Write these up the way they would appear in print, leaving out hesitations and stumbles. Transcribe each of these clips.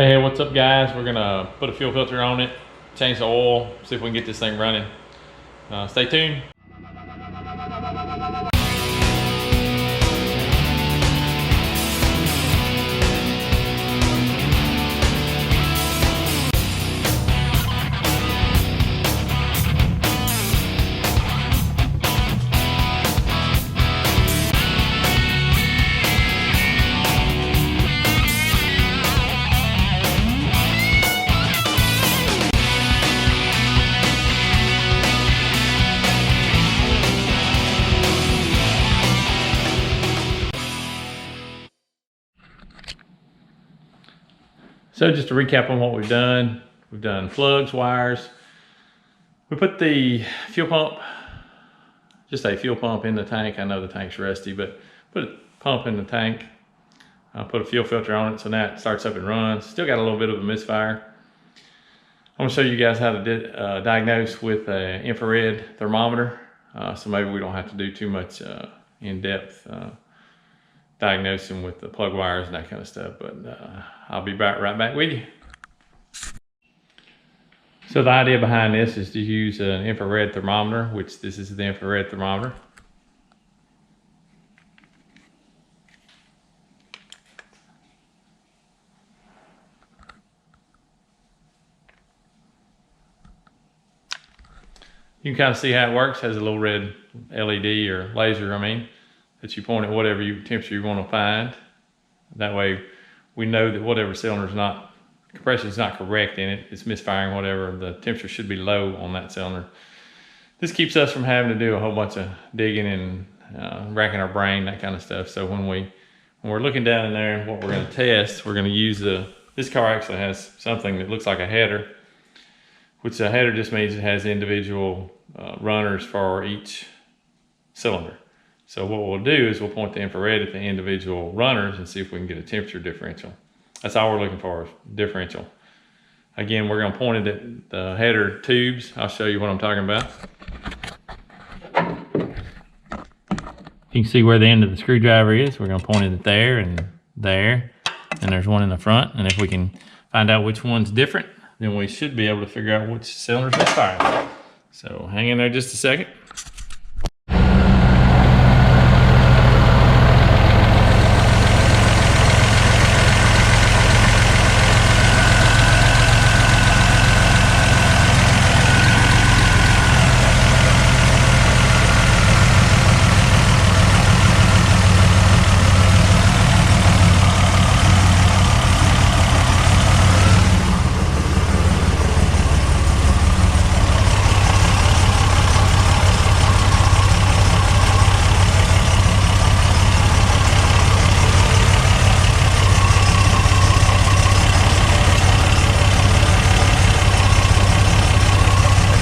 Hey, what's up guys? We're gonna put a fuel filter on it, change the oil, see if we can get this thing running. Stay tuned. So just to recap on what we've done plugs, wires. We put the fuel pump, just a fuel pump in the tank. I know the tank's rusty, but put a pump in the tank. Put a fuel filter on it, so now it starts up and runs. Still got a little bit of a misfire. I'm gonna show you guys how to diagnose with an infrared thermometer. So maybe we don't have to do too much in-depth diagnosing with the plug wires and that kind of stuff, but I'll be right back with you. So the idea behind this is to use an infrared thermometer, which this is the infrared thermometer. You can kind of see how it works. It has a little red LED or laser, that you point at whatever temperature you want to find. That way we know that whatever cylinder compression is not correct in it, it's misfiring, whatever, the temperature should be low on that cylinder. This keeps us from having to do a whole bunch of digging and racking our brain, that kind of stuff. So when we're looking down in there, what we're going to test, we're going to use this car actually has something that looks like a header, which a header just means it has individual runners for each cylinder. So what we'll do is we'll point the infrared at the individual runners and see if we can get a temperature differential. That's all we're looking for, differential. Again, we're going to point it at the header tubes. I'll show you what I'm talking about. You can see where the end of the screwdriver is. We're going to point it at there, and there's one in the front. And if we can find out which one's different, then we should be able to figure out which cylinder's misfiring. So hang in there just a second.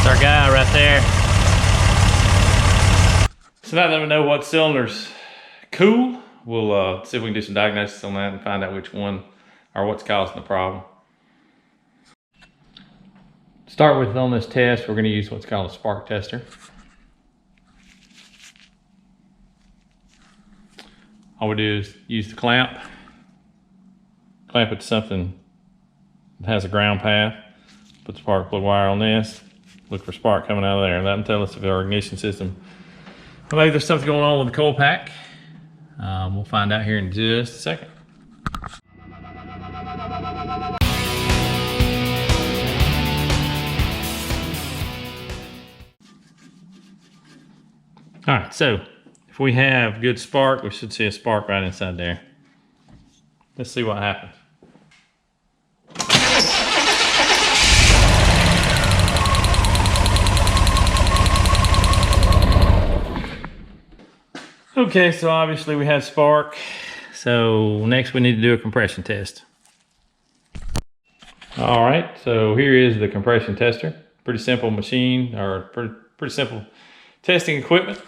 Our guy right there. So now that we know what cylinder's cool, we'll see if we can do some diagnosis on that and find out which one or what's causing the problem. To start with, on this test, we're going to use what's called a spark tester. All we do is use the clamp it to something that has a ground path, put the spark plug wire on this. Look for spark coming out of there. That'll tell us if our ignition system, well, maybe there's something going on with the coil pack. We'll find out here in just a second. All right, so if we have good spark, we should see a spark right inside there. Let's see what happens. Okay, so obviously we had spark. So next we need to do a compression test. All right, so here is the compression tester. Pretty simple machine, or pretty simple testing equipment.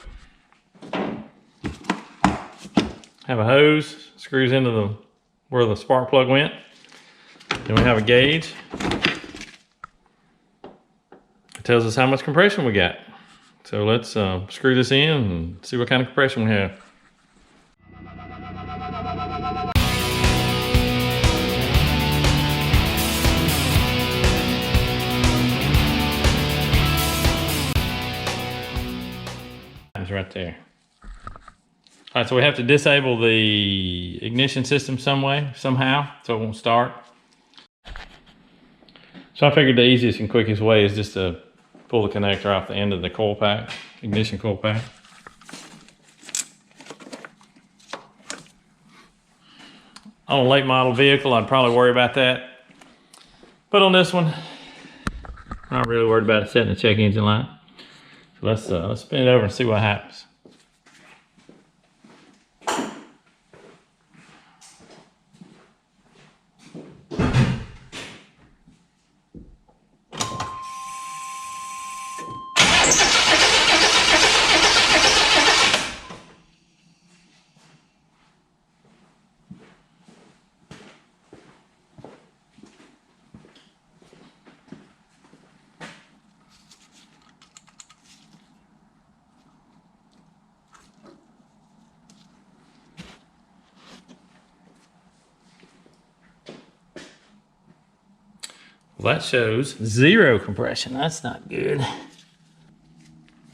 Have a hose, screws into where the spark plug went. Then we have a gauge. It tells us how much compression we got. So let's screw this in and see what kind of compression we have. lines right there. All right, so we have to disable the ignition system somehow, so it won't start. So I figured the easiest and quickest way is just to pull the connector off the end of the coil pack, ignition coil pack. On a late model vehicle, I'd probably worry about that. But on this one, I'm not really worried about it setting the check engine light. So let's spin it over and see what happens. Well, that shows 0 compression. That's not good.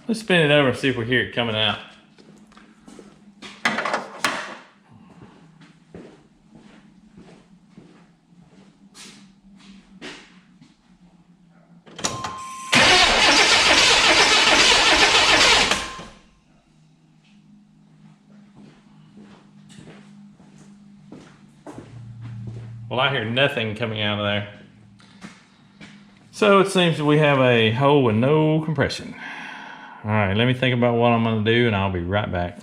Let's spin it over and see if we hear it coming out. Well, I hear nothing coming out of there. So it seems that we have a hole with no compression. All right, let me think about what I'm gonna do and I'll be right back.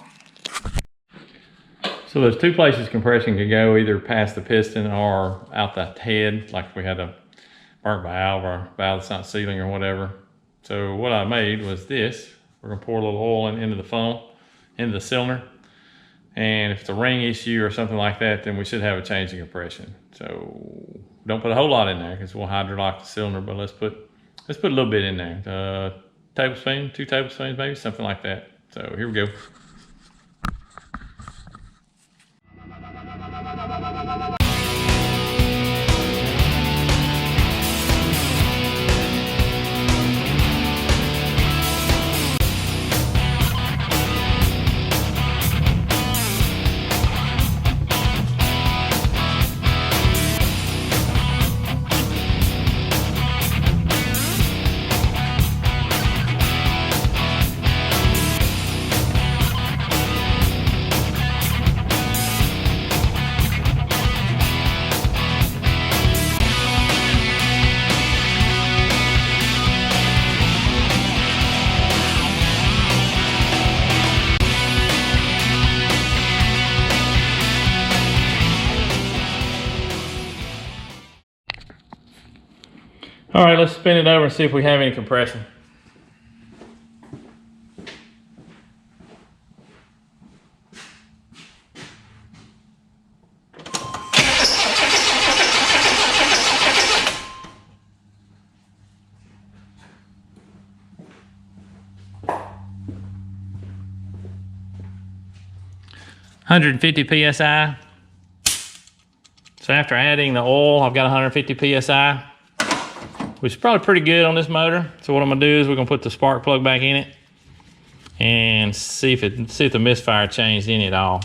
So there's 2 places compression could go, either past the piston or out the head, like if we had a burnt valve or a valve that's not sealing or whatever. So what I made was this. We're gonna pour a little oil into the funnel, into the cylinder. And if it's a ring issue or something like that, then we should have a change in compression. So don't put a whole lot in there because we'll hydrolock the cylinder, but let's put a little bit in there. Tablespoon, 2 tablespoons maybe, something like that. So here we go. All right, let's spin it over and see if we have any compression. (150 psi). So after adding the oil, I've got 150 psi. Which is probably pretty good on this motor. So what I'm gonna do is we're gonna put the spark plug back in it and see if the misfire changed any at all.